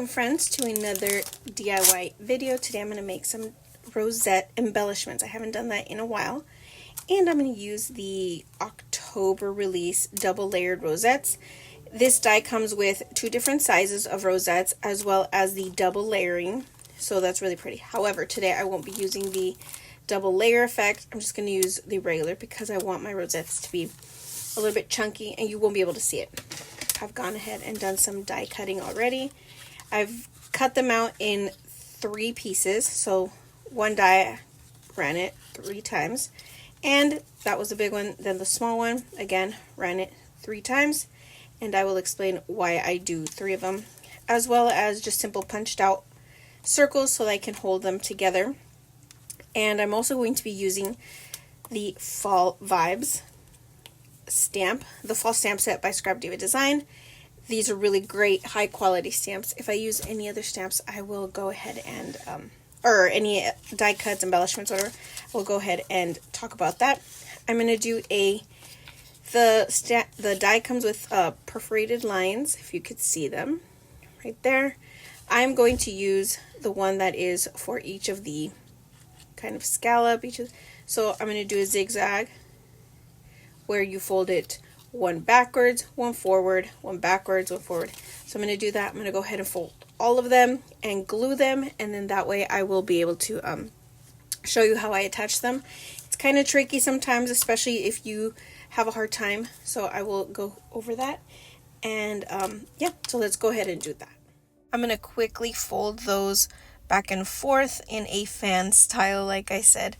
Welcome friends to another DIY video. Today I'm going to make some rosette embellishments. I haven't done that in a while. And I'm going to use the October release double layered rosettes. This die comes with two different sizes of rosettes as well as the double layering. So that's really pretty. However, today I won't be using the double layer effect. I'm just going to use the regular because I want my rosettes to be a little bit chunky and you won't be able to see it. I've gone ahead and done some die cutting already. I've cut them out in 3 pieces, so one die ran it 3 times, and that was the big one. Then the small one, again, ran it 3 times, and I will explain why I do 3 of them, as well as just simple punched out circles so that I can hold them together. And I'm also going to be using the Fall Vibes stamp, the fall stamp set by ScrapDiva Design. These are really great high quality stamps. If I use any other stamps, I will go ahead and or any die cuts, embellishments, whatever, we'll go ahead and talk about that. I'm going to do the die comes with perforated lines, if you could see them right there. I'm going to use the one that is for each of the kind of scallop, so I'm going to do a zigzag where you fold it one backwards, one forward, one backwards, one forward. So I'm going to do that. I'm going to go ahead and fold all of them and glue them, and then that way I will be able to show you how I attach them. It's kind of tricky sometimes, especially if you have a hard time, so I will go over that. And yeah, so let's go ahead and do that. I'm going to quickly fold those back and forth in a fan style, like I said.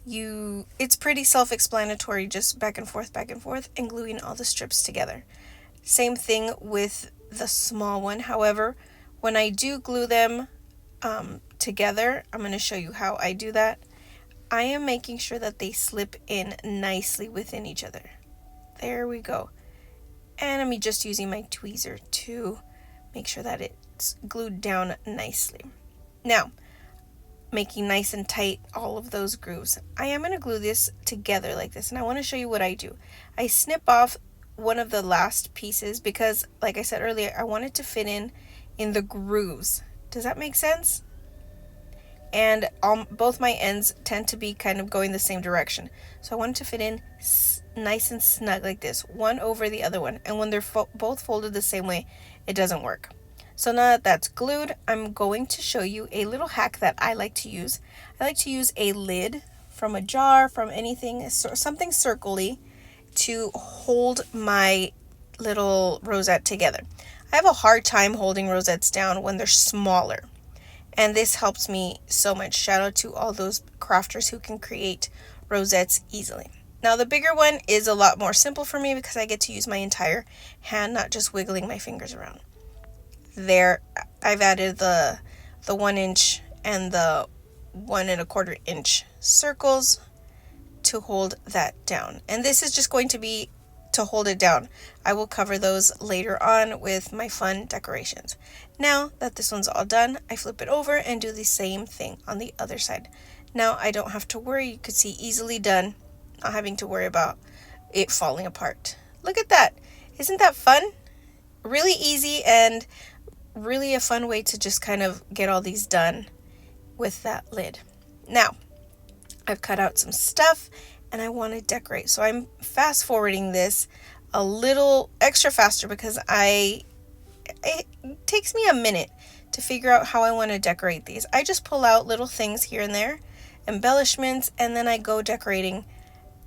It's pretty self-explanatory, just back and forth and gluing all the strips together. Same thing with the small one. However, when I do glue them together, I'm going to show you how I do that. I am making sure that they slip in nicely within each other. There we go. And I'm just using my tweezer to make sure that it's glued down nicely. Now, making nice and tight all of those grooves, I am going to glue this together like this, and I want to show you what I do. I snip off one of the last pieces because, like I said earlier, I want it to fit in the grooves. Does that make sense? And both my ends tend to be kind of going the same direction, so I want it to fit in nice and snug like this, one over the other one, and when they're both folded the same way, it doesn't work. So now that that's glued, I'm going to show you a little hack that I like to use. I like to use a lid from a jar, from anything, something circly, to hold my little rosette together. I have a hard time holding rosettes down when they're smaller, and this helps me so much. Shout out to all those crafters who can create rosettes easily. Now the bigger one is a lot more simple for me because I get to use my entire hand, not just wiggling my fingers around. There, I've added the 1 inch and the 1 1/4 inch circles to hold that down. And this is just going to be to hold it down. I will cover those later on with my fun decorations. Now that this one's all done, I flip it over and do the same thing on the other side. Now I don't have to worry. You could see easily done, not having to worry about it falling apart. Look at that. Isn't that fun? Really easy and really a fun way to just kind of get all these done with that lid. Now, I've cut out some stuff and I want to decorate. So I'm fast forwarding this a little extra faster because it takes me a minute to figure out how I want to decorate these. I just pull out little things here and there, embellishments, and then I go decorating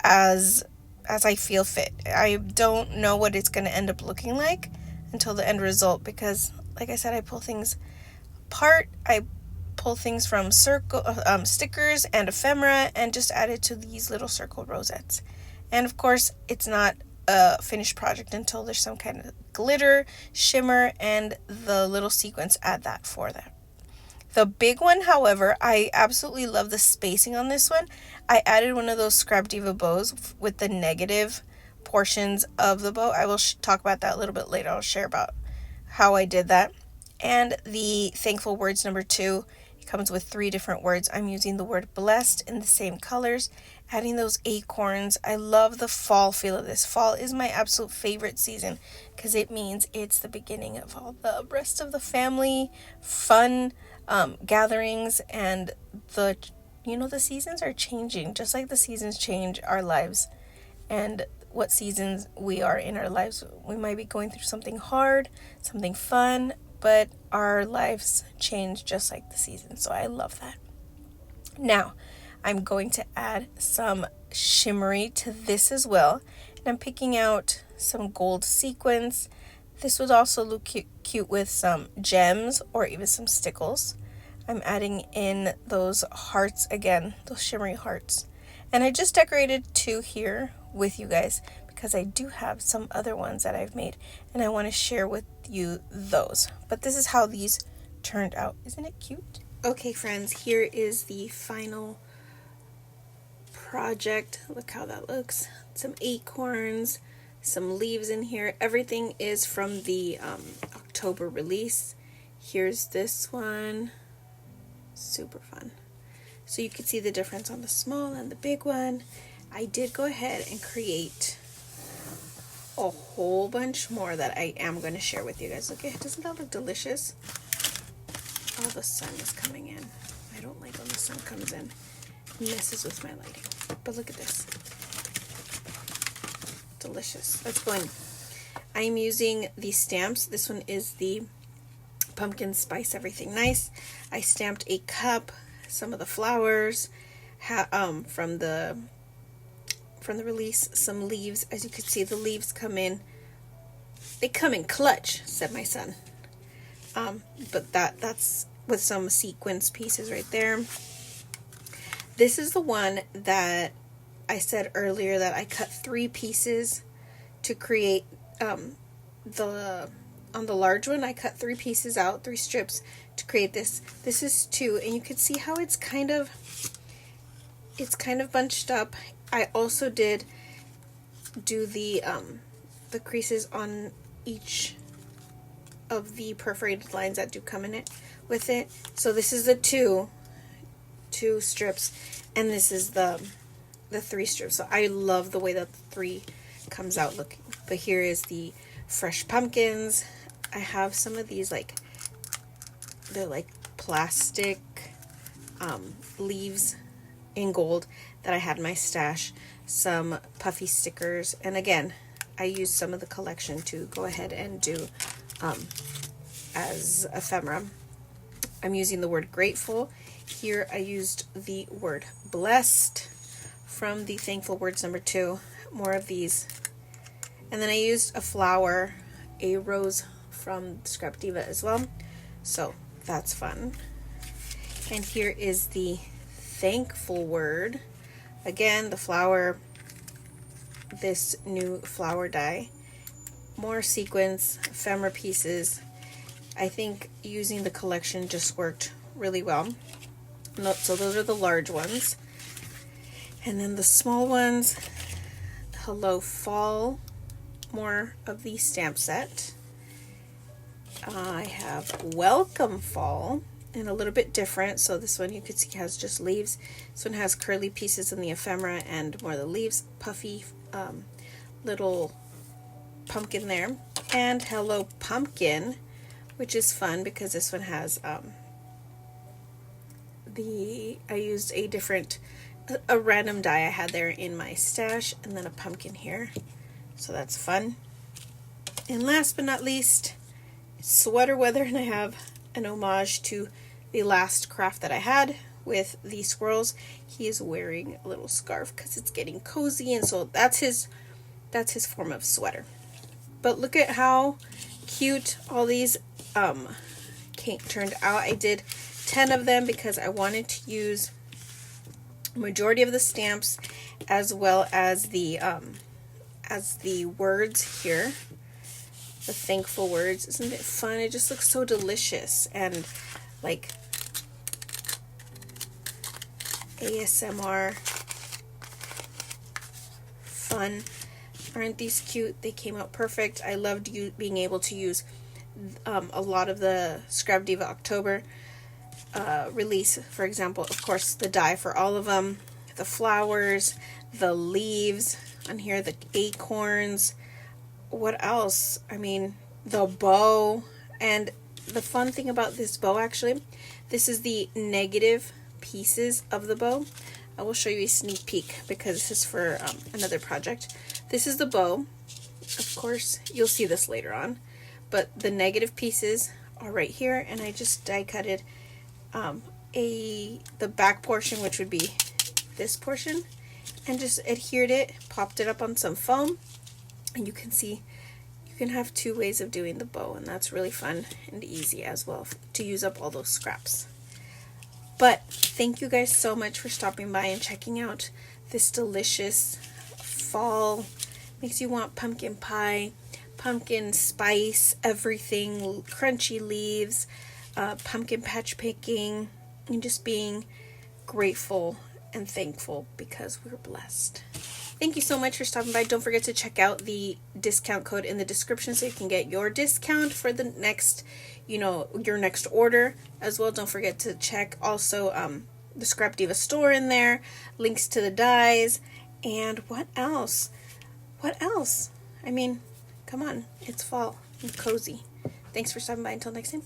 as I feel fit. I don't know what it's going to end up looking like until the end result because, like I said, I pull things apart. I pull things from stickers and ephemera and just add it to these little circle rosettes. And of course, it's not a finished project until there's some kind of glitter, shimmer, and the little sequins add that for that. The big one, however, I absolutely love the spacing on this one. I added one of those ScrapDiva bows with the negative portions of the bow. I will talk about that a little bit later. I'll share about how I did that. And the thankful words number 2, it comes with 3 different words. I'm using the word blessed in the same colors, adding those acorns. I love the fall feel of this. Fall is my absolute favorite season because it means it's the beginning of all the rest of the family fun gatherings, and the seasons are changing just like the seasons change our lives and what seasons we are in our lives. We might be going through something hard, something fun, but our lives change just like the seasons. So I love that. Now, I'm going to add some shimmery to this as well. And I'm picking out some gold sequins. This would also look cute with some gems or even some stickles. I'm adding in those hearts again, those shimmery hearts. And I just decorated 2 here with you guys because I do have some other ones that I've made and I want to share with you those. But this is how these turned out. Isn't it cute? Okay, friends, here is the final project. Look how that looks. Some acorns, some leaves in here. Everything is from the October release. Here's this one. Super fun. So you can see the difference on the small and the big one. I did go ahead and create a whole bunch more that I am going to share with you guys. Look, doesn't that look delicious? Oh, the sun is coming in. I don't like when the sun comes in. It messes with my lighting. But look at this. Delicious. Let's go in. I'm using these stamps. This one is the pumpkin spice everything nice. I stamped a cup, some of the flowers from the release, some leaves. As you can see, the leaves come in. They come in clutch, said my son. But that's with some sequence pieces right there. This is the one that I said earlier that I cut 3 pieces to create on the large one. I cut 3 pieces out, 3 strips to create this. This is 2, and you can see how it's kind of bunched up. I also did do the creases on each of the perforated lines that do come in it with it. So this is the two strips, and this is the 3 strips. So I love the way that the 3 comes out looking. But here is the fresh pumpkins. I have some of these they're like plastic leaves in gold that I had in my stash. Some puffy stickers, and again, I used some of the collection to go ahead and do as ephemera. I'm using the word grateful. Here I used the word blessed from the Thankful Words number 2. More of these. And then I used a flower, a rose from ScrapDiva as well. So that's fun. And here is the thankful word. Again, the flower, this new flower die. More sequins, ephemera pieces. I think using the collection just worked really well. So those are the large ones. And then the small ones, Hello Fall, more of the stamp set. I have Welcome Fall, and a little bit different. So this one you can see has just leaves. This one has curly pieces in the ephemera and more of the leaves, puffy little pumpkin there. And Hello Pumpkin, which is fun because this one has I used a random die I had there in my stash, and then a pumpkin here. So that's fun. And last but not least, sweater weather, and I have an homage to the last craft that I had with the squirrels. He is wearing a little scarf because it's getting cozy, and so that's his form of sweater. But look at how cute all these turned out. I did 10 of them because I wanted to use majority of the stamps as well as the words here, the thankful words. Isn't it fun? It just looks so delicious and like ASMR fun. Aren't these cute? They came out perfect. I loved being able to use a lot of the ScrapDiva October release. For example, of course, the die for all of them, the flowers, the leaves on here, the acorns. What else? I mean, the bow. And the fun thing about this bow, actually, this is the negative pieces of the bow. I will show you a sneak peek because this is for another project. This is the bow. Of course, you'll see this later on. But the negative pieces are right here, and I just die cutted the back portion, which would be this portion, and just adhered it, popped it up on some foam, and you can see you can have two ways of doing the bow, and that's really fun and easy as well to use up all those scraps. But thank you guys so much for stopping by and checking out this delicious fall, makes you want pumpkin pie, pumpkin spice, everything, crunchy leaves, pumpkin patch picking, and just being grateful and thankful because we're blessed. Thank you so much for stopping by. Don't forget to check out the discount code in the description so you can get your discount for the next, your next order as well. Don't forget to check also the ScrapDiva store in there, links to the dies, and what else? What else? I mean, come on, it's fall and cozy. Thanks for stopping by. Until next time.